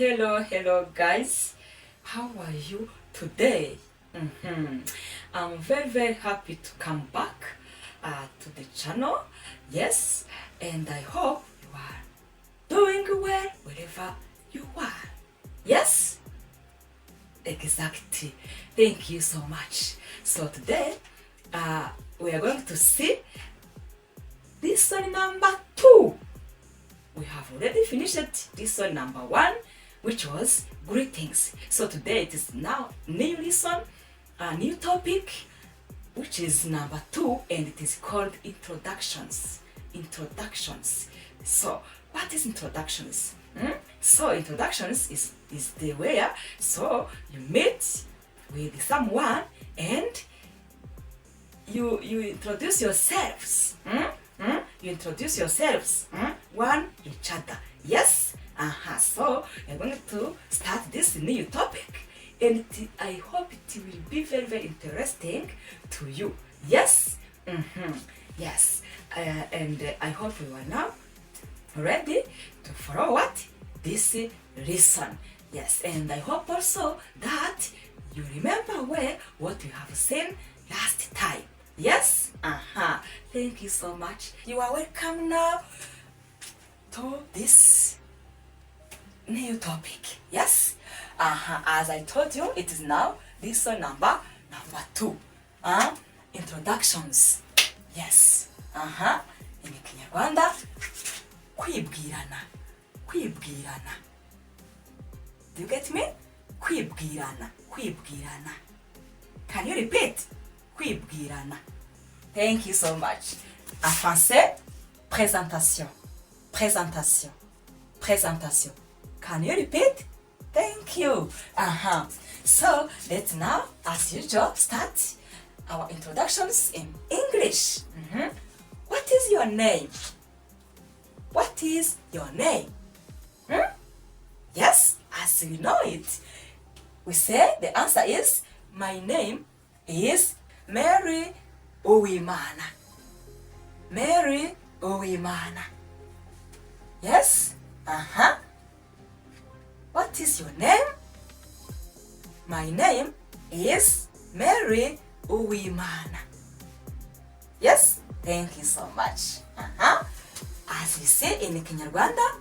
Hello guys, how are you today? I'm very happy to come back to the channel. Yes, and I hope you are doing well wherever you are. Yes, exactly. Thank you so much. So today we are going to see lesson number 2. We have already finished lesson number 1, which was greetings. So today it is now new lesson, a new topic, which is number 2, and it is called introductions. Introductions. So what is introductions? So introductions is the where so you meet with someone and you introduce yourselves. You introduce yourselves one each other. Yes. So we're going to start this new topic, and I hope it will be very interesting to you. Yes. Yes. And I hope you are now ready to follow what this lesson. Yes. And I hope also that you remember well what you have seen last time. Yes. Thank you so much. You are welcome now to this new topic. Yes. As I told you, it is now lesson number 2. Introductions. Yes. In Kinyarwanda, kwibwirana. Kwibwirana. Do you get me? Kwibwirana. Kwibwirana. Can you repeat? Kwibwirana. Thank you so much. En français, présentation. Présentation. Présentation. Can you repeat? Thank you. So let's now, as usual, start our introductions in English. What is your name? What is your name? Yes, as you know it, we say the answer is, my name is Mary Uwimana. Mary Uwimana. Yes? What is your name? My name is Mary Uwimana. Yes? Thank you so much. As we say in Kinyarwanda,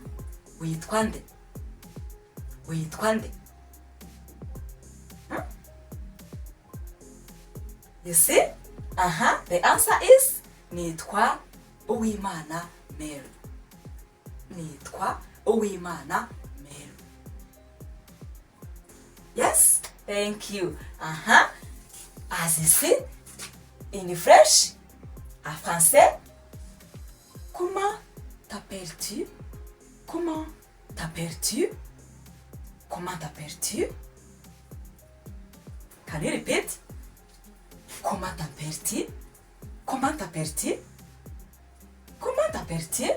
witwa nde? Witwa nde? You see? The answer is nitwa Uwimana Mary. Nitwa Uwimana Mary. Yes? Thank you. As you see, in French, en français, comment t'appelles-tu? Comment t'appelles-tu? Comment t'appelles-tu? Can you repeat? Comment t'appelles-tu? Comment t'appelles-tu? Comment t'appelles-tu?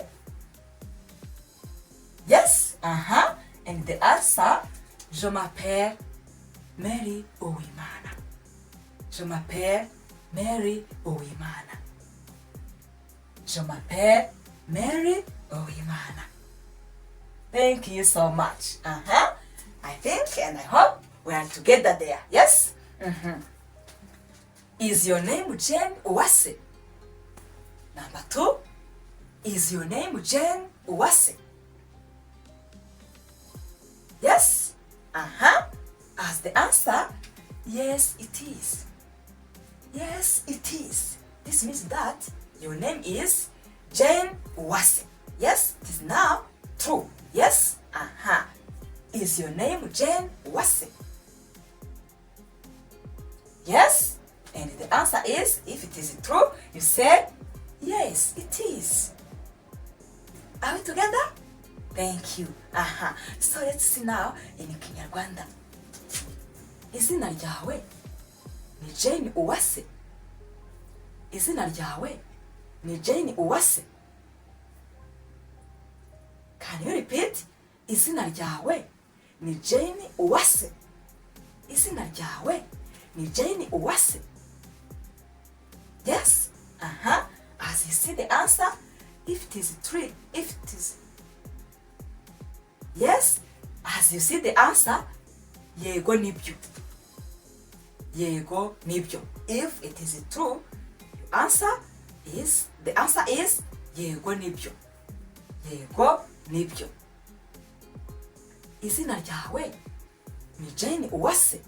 Yes? And the answer, je m'appelle Mary Uwimana. Je m'appelle Mary Uwimana. Je m'appelle Mary Uwimana. Thank you so much. I think and I hope we are together there. Yes? Is your name Jane Uwase? Number 2, is your name Jane Uwase? Yes? As the answer, yes it is. Yes it is. This means that your name is Jane Uwase. Yes? It is now true. Yes? Is your name Jane Uwase? Yes? And the answer is, if it is true, you say, yes, it is. Are we together? Thank you. So let's see now in Kinyarwanda. Izina ryawe ni Jane Uwase? Izina ryawe ni Jane Uwase? Can you repeat? Izina ryawe ni Jane Uwase? Izina ryawe ni Jane Uwase? Yes? As you see the answer, if it is true, if it is yes, as As you see the answer, yego nibyo. Yego nibyo. If it is true, the answer is yego nibyo. Yego nibyo. Izina ryawe ni Jane Uwase?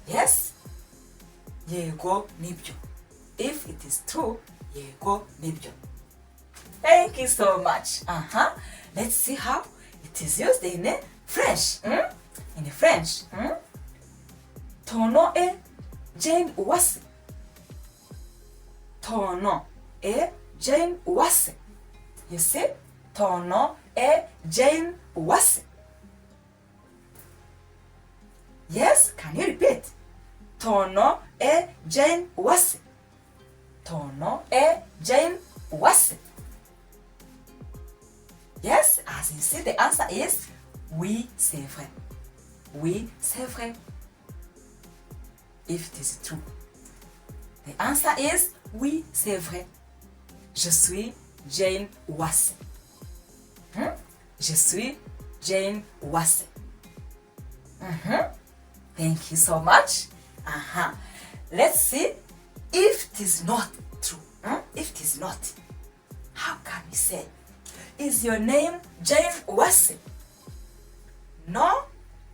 Yes? Yego nibyo. If it is true, yego nibyo. Thank you so much. Let's see how it is used in French. In French. Ton nom est Jane Uwase. Ton nom est Jane Uwase. You see? Ton nom est Jane Uwase. Yes? Can you repeat? Ton nom est Jane Uwase. Ton nom est Jane Uwase. Yes, as you see, the answer is oui, c'est vrai. Oui, c'est vrai. If it is true. The answer is oui, c'est vrai. Je suis Jane Uwase. Je suis Jane Uwase. Thank you so much. Let's see if it is not true. If it is not, how can we say? Is your name Jane Uwase? No,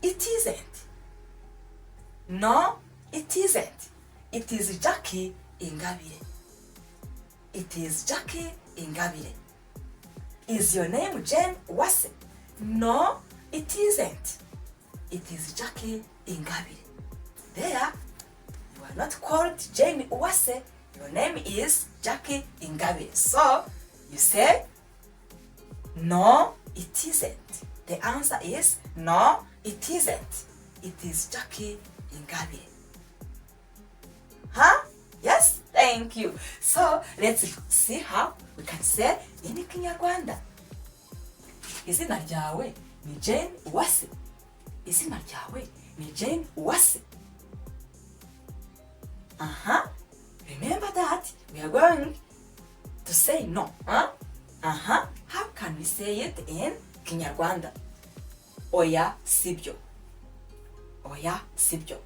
it isn't. No, it isn't. It is Jackie Ingabire. It is Jackie Ingabire. Is your name Jane Uwase? No, it isn't. It is Jackie Ingabire. There, you are not called Jane Uwase. Your name is Jackie Ingabire. So, you say, no, it isn't. The answer is, no, it isn't. It is Jackie Ingabire. Yes? Thank you. So, let's see how we can say in Kinyarwanda. Izina ryawe ni Jane Uwase. Izina ryawe ni Jane Uwase. Remember that we are going to say no. How can we say it in Kinyarwanda? Oya sibyo. Oya sibyo.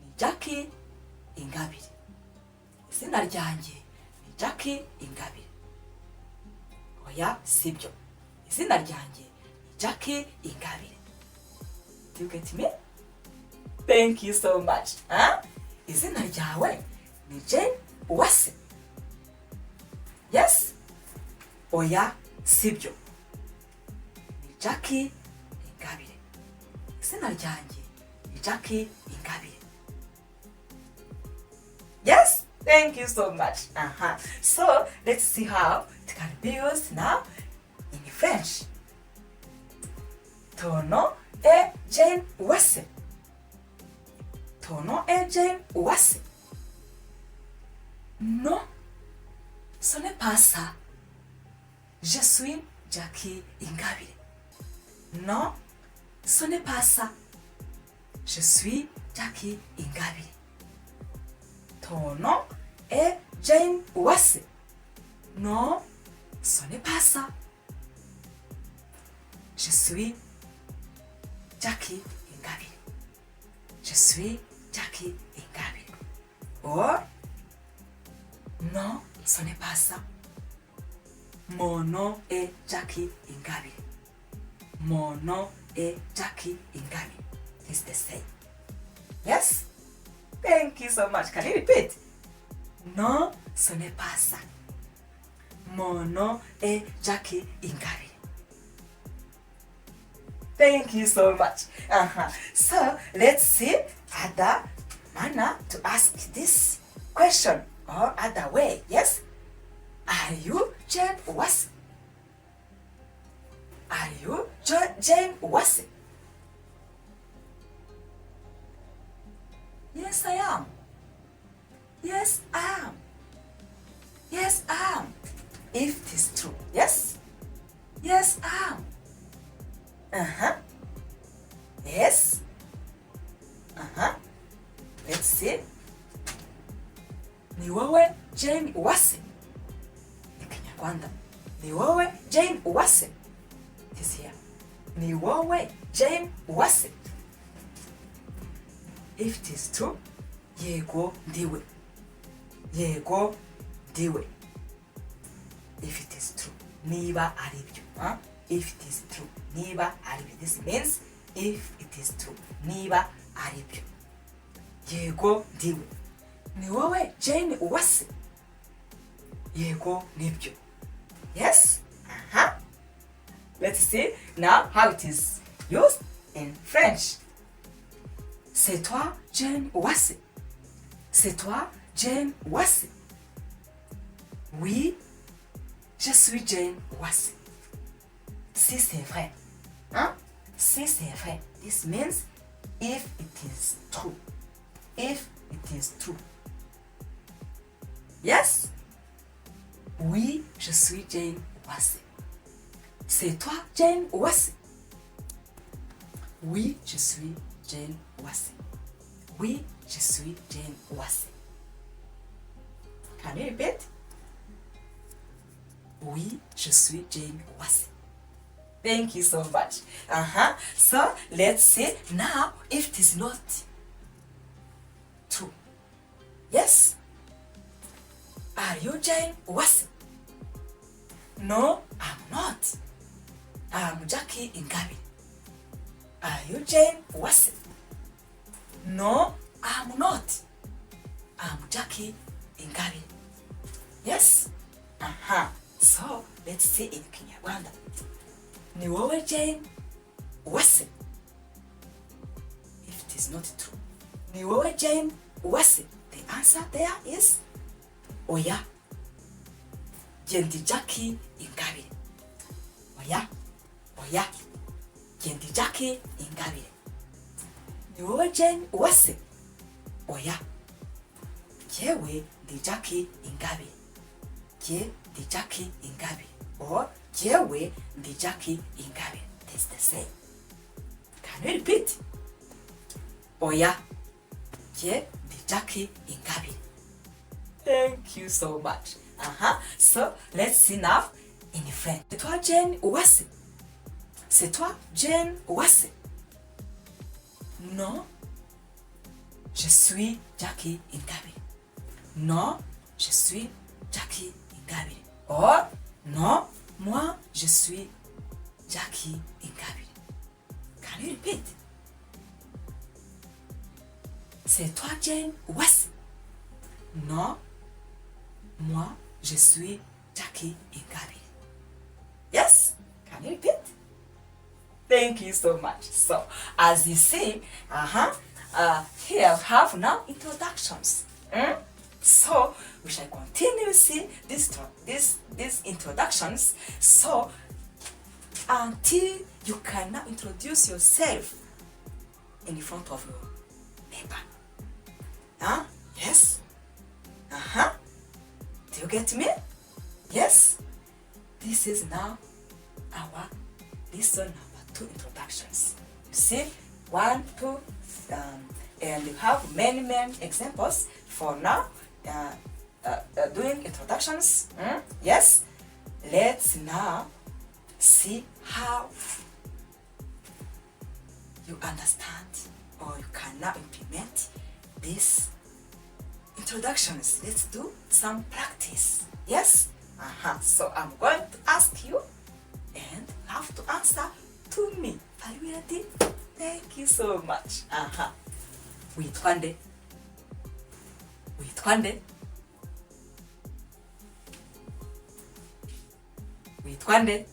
Ni Jackie Ingabire. Izina ryanjye ni Jackie Ingabire. Oya sibyo. Izina ryanjye ni Jackie Ingabire. Do you get me? Thank you so much. Izina ryawe ni Jane Uwase. Yes? Oya sibyo. Ni Jackie Ingabire. Izina ryanjye ni Jackie Ingabire. Yes? Thank you so much. So, let's see how it can be used now in French. Ton nom est Jane Uwase. Ton nom est Jane Uwase. Non, ce n'est pas ça. Je suis Jackie Ingabire. Non, ce n'est pas ça. Je suis Jackie Ingabire. Ton nom est Jane Uwase. Non, ce n'est pas ça. Je suis Jackie Ingabire. Je suis Jackie Ingabire. Or, non, ce n'est pas ça. Mon nom est Jackie Ingabire. Mon nom est Jackie Ingabire. It's the same. Yes? Thank you so much. Can you repeat? Non, ce n'est pas ça. Mon nom est Jackie Ingabire. Thank you so much. So, let's see other manner to ask this question or other way. Yes? Are you Jane Uwase? Are you Jane Uwase? Yes, I am. Yes, I am. Yes, I am. If it is true. Yes? Yes, I am. Yes. Let's see. Ni wewe Jane Uwase. Ni Kinyarwanda. Ni wewe Jane Uwase. it is here. Ni wowe Jane Uwase. If it is true, yego ndiwe. Yego ndiwe. If it is true, niba aribyo. If it is true, niba aribyo. This means if it is true, niba aribyo. Yego ndiwe. Ni wowe Jane Uwase. Yego nibyo. Yes? Let's see now how it is used in French. C'est toi, Jane Uwase. C'est toi, Jane Uwase. Oui, je suis Jane Uwase. Si c'est vrai. Si c'est vrai. This means if it is true. If it is true. Yes? Oui, je suis Jane Uwase. C'est toi, Jane Uwase. Oui, je suis Jane Uwase. Oui, je suis Jane Uwase. Can you repeat? Oui, je suis Jane Uwase. Thank you so much. So let's see now if it is not true. Yes? Are you Jane Uwase? No, I'm not. I'm Jackie Ingabi. Are you Jane Uwase? No, I'm not. I'm Jackie Ingabi. Yes? So let's see in Kinyarwanda. Ni wowe Jane Uwase. If it is not true. Ni wowe Jane Uwase. The answer there is oya. Gendi Jackie Ingabi. Oya. Oya. Gendi Jackie Ingabi. Ni wowe Jane Uwase. Oya. Jewe ndi Jackie Ingabi. Je ndi Jackie Ingabi. Or jewe ndi Jackie Ingabi. That's the same. Can you repeat? Oya. Je ndi Jackie Ingabi. Thank you so much. So let's see now in French. C'est toi Jane Uwase. C'est toi Jane Uwase. Non, je suis Jackie Ingabi. Non, je suis Jackie Ingabi. Or, non, moi, je suis Jackie Ingabi. Can you repeat? C'est toi Jane Uwase. Non, moi, je suis Jackie Ingabi. Yes? Can you repeat? Thank you so much. So, as you see, here we have now introductions. So, we shall continue see these introductions. So, until you can now introduce yourself in front of your neighbor. Yes? Do you get me? Yes? This is now our lesson number 2 introductions. You see, 1, 2, and you have many examples for now doing introductions. Yes? Let's now see how you understand or you can now implement these introductions. Let's do some practice. Yes? So I'm going to ask you and you have to answer to me. Are you ready? Thank you so much. Witwa nde? Witwa nde? Witwa nde?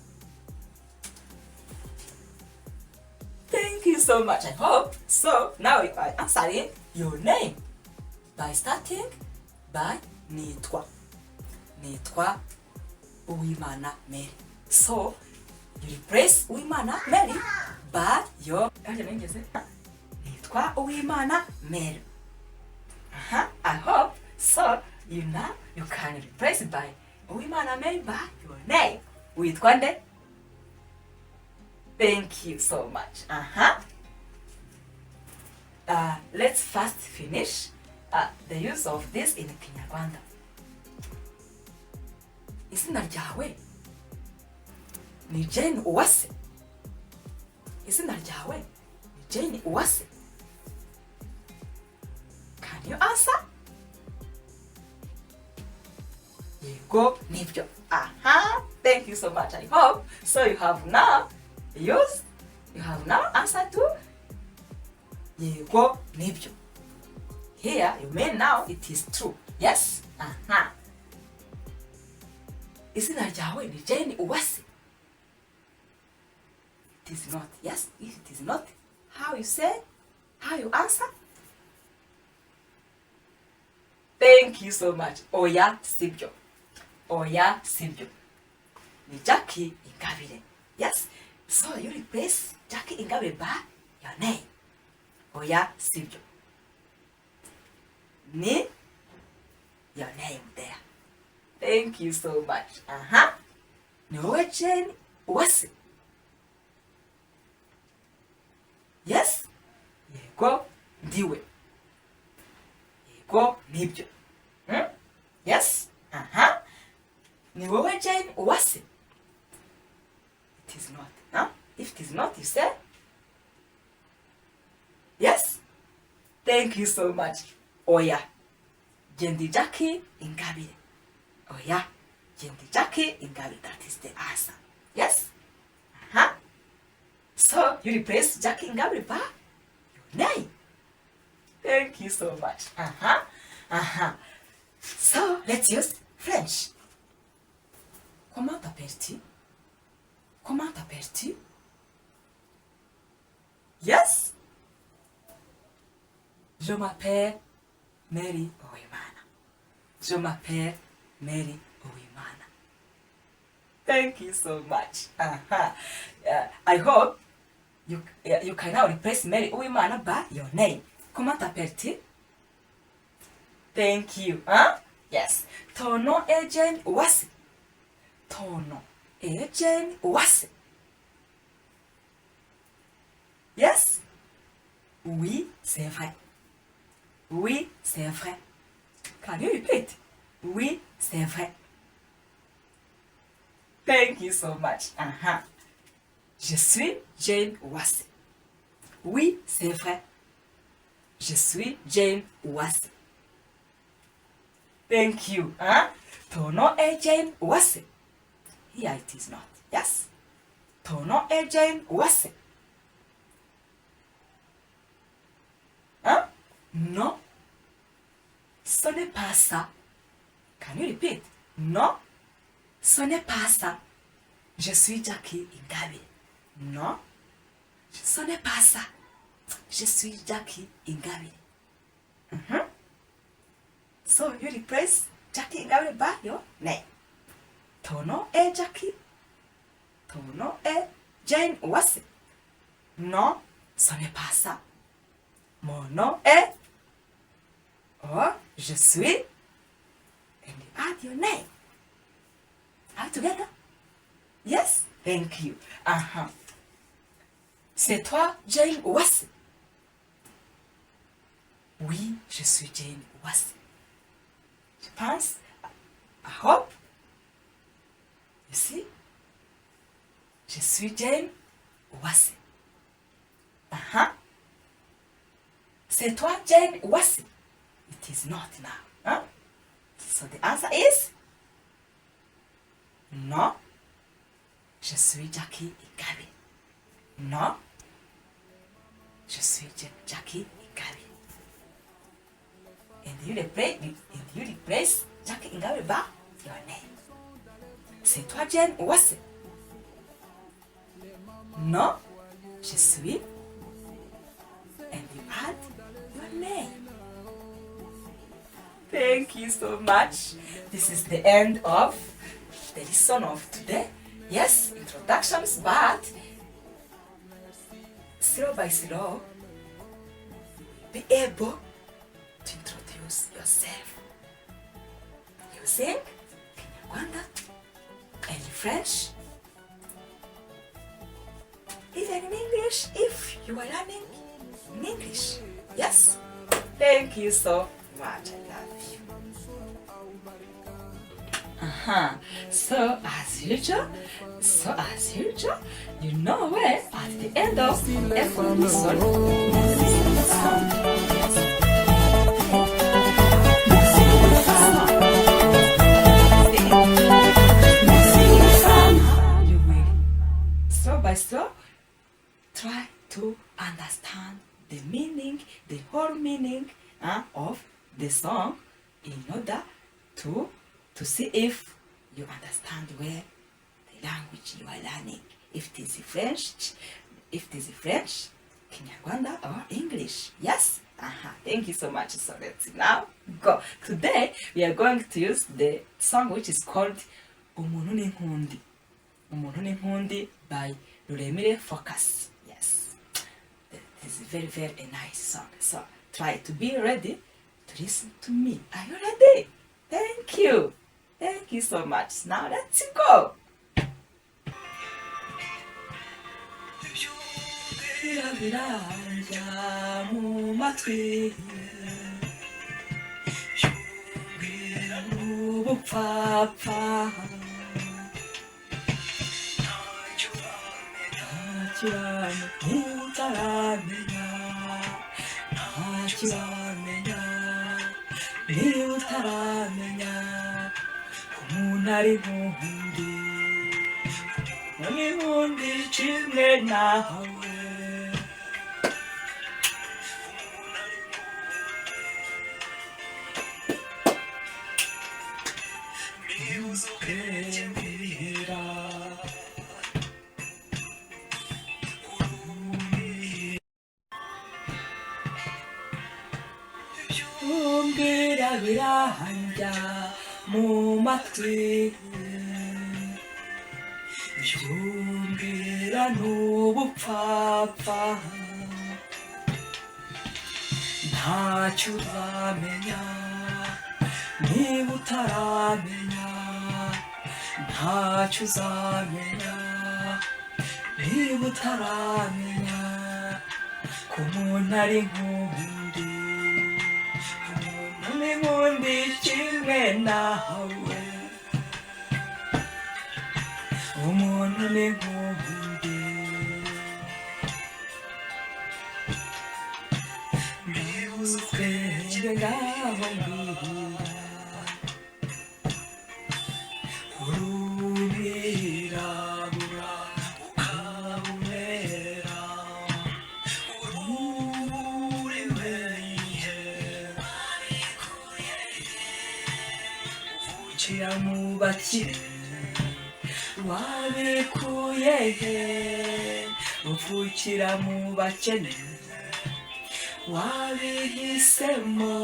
Thank you so much. I hope. So now you are answering your name by starting by nitwa. Nitwa Uwimana Mary. So you replace Uwimana Mary by your Nitwa Uwimana Mary. I hope so. You now you can replace it by Uwimana Mary by your name. Witwa nde? Thank you so much. Let's first finish the use of this in Kinyarwanda. Izina ryawe ni Jane Uwase. izina ryawe ni Jane Uwase? Can you answer? Yego, nibyo. Aha, thank you so much. I hope so you have now answered to yego, nibyo. Here you may now it is true. Yes? Aha. Izina ryawe ni Jane Uwase? It is not. Yes, if it is not, how you say? How you answer? Thank you so much. Oya sibyo. Oya sibyo. Ni Jackie Ingabire. Yes? So you replace Jackie Ingabire by your name. Oya sibyo. Ni your name there. Thank you so much. Ni wowe Jane Uwase? Yes? Yego, ndiwe. Yego, nibyo. Yes? Ni wowe Jane Uwase? It is not. If it is not, you say? Yes? Thank you so much. Oya. Jendi Jackie Ingabire. Oya. Jendi Jackie Ingabire. That is the answer. Yes? So you replace Jackie Ingabire by your name. Thank you so much. So let's use French. Comment t'appelles-tu? Comment t'appelles-tu? Yes? Je m'appelle Mary Uwimana. Je m'appelle Mary Uwimana. Thank you so much. I hope you can now replace Mary Uwimana by your name. Comment t'appelles-tu? Thank you. Yes. Ton nom est Jane Uwase. Ton nom est Jane Uwase. Yes? Oui, c'est vrai. Oui, c'est vrai. Can you repeat? Oui, c'est vrai. Thank you so much. Je suis Jane Uwase. Oui, c'est vrai. Je suis Jane Uwase. Thank you. Ton nom est Jane Uwase. Here it is not. Yes? Ton nom est Jane Uwase. Non. Ce n'est pas ça. Can you repeat? Non. Ce n'est pas ça. Je suis Jackie Ingabire. Non. Ce n'est pas ça. Je suis Jackie Ingabire. So you replace Jackie Ingabire by your name. Ton nom est Jackie. Ton nom est Jane Uwase. Non, ce n'est pas ça. Mon nom est... Or, je suis... And you add your name. Are we together? Yes? Thank you. C'est toi, Jane Uwase? Oui, je suis Jane Uwase. Je pense, I hope, you see, je suis Jane Uwase. C'est toi, Jane Uwase? It is not now. So the answer is non. Je suis Jackie Ingabire. Non. Je suis Jackie Ingabire. And you replace Jackie Ingabire by your name. C'est toi, Jane Uwase? Non. Je suis. And you add your name. Thank you so much. This is the end of the lesson of today. Yes, introductions, but slow by slow, be able to introduce yourself using Kinyarwanda and French, even in English if you are learning in English. Yes? Thank you so much. I love you. So as usual, you know where at the end of every lesson, you will step by step try to understand the meaning, the whole meaning of the song in order to see if you understand where the language you are learning. If it is French, Kinyarwanda or English. Yes? Thank you so much. So let's now go. Today we are going to use the song which is called Umuntu n'Inkundi. Umuntu n'Inkundi by Ruremire Focus. Yes. This is very, very nice song. So try to be ready to listen to me. Are you ready? Thank you. Thank you so much. Now let's go. Biranja mu matwi yumvira n'ubupfapfa niba utaramenya umuntu ari nk'undi n'inkundi kimwe nawe uzukembera byumvira birahanja mu matwi byumvira n'ubupfapfa ntacyo uzamenya niba utaramenya ntacyo uzamenya niba utaramenya ko umuntu ari nk'undi umuntu n'inkundi kimwe nawe umuntu n'inkundi mbibuze ubwenge ngaho mbwira urubirabura ukabumera ururi wihera uvukira mu bakire wabikuye he uvukira mu bakene wabihisemo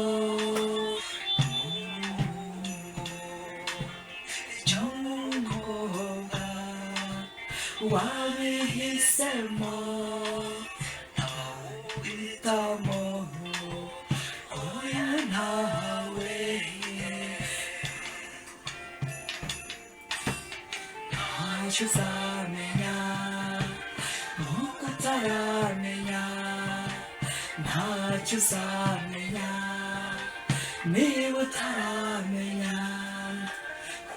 wabihisemo ntawuhitamo oya ntawe ntacyo uzamenya nuko utaramenya ntacyo uzamenya niba utaramenya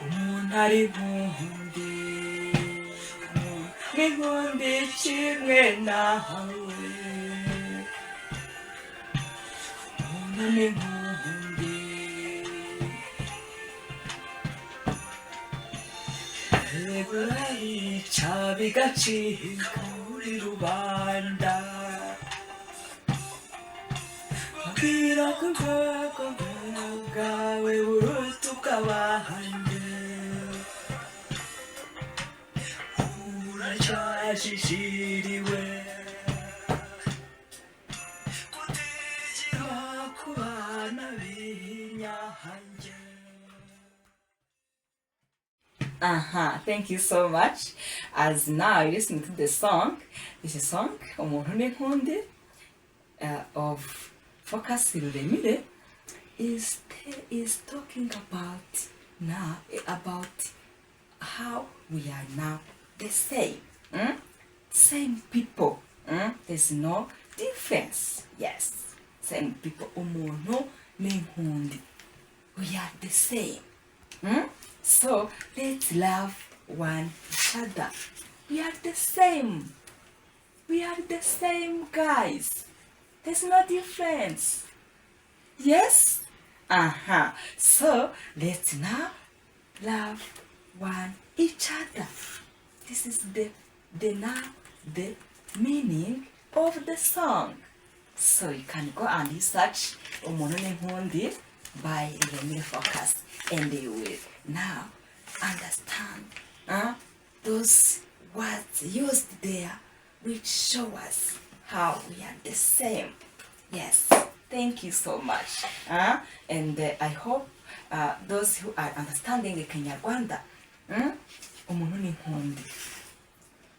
umuntu ari nk'undi n'inkundi kimwe nawe umuntu n'inkundi urayica bigacika muri rubanda babwira ko ubwoko bwawe buruta ubw'abandi uracyashishiriwe kutigera ku bana b'inyange. Thank you so much. As now you listen to the song, this is song Umuntu n'Inkundi of Focus Ruremire is talking about now about how we are now the same, same people. There's no difference. Yes, same people. Umuntu n'Inkundi, we are the same. So let's love one another. We are the same. We are the same, guys. There's no difference. Yes? So let's now love one each other. This is the meaning of the song. So you can go and search Umuntu N'Inkundi by Irene Focus, and you will now understand those words used there, which show us how we are the same. Yes, thank you so much. And I hope those who are understanding the Kinyarwanda, Umuntu N'Inkundi,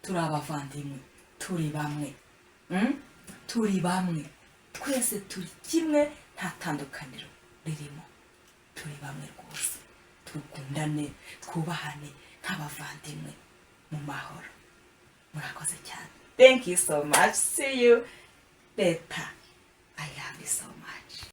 turi abavandimwe, turi bamwe, turi bamwe, twese turi kimwe, nta tandukaniro ririmo, turi bamwe rwose, tukundane, twubahane nk'abavandimwe mu mahoro. Murakoze cyane. Thank you so much. See you later. I love you so much.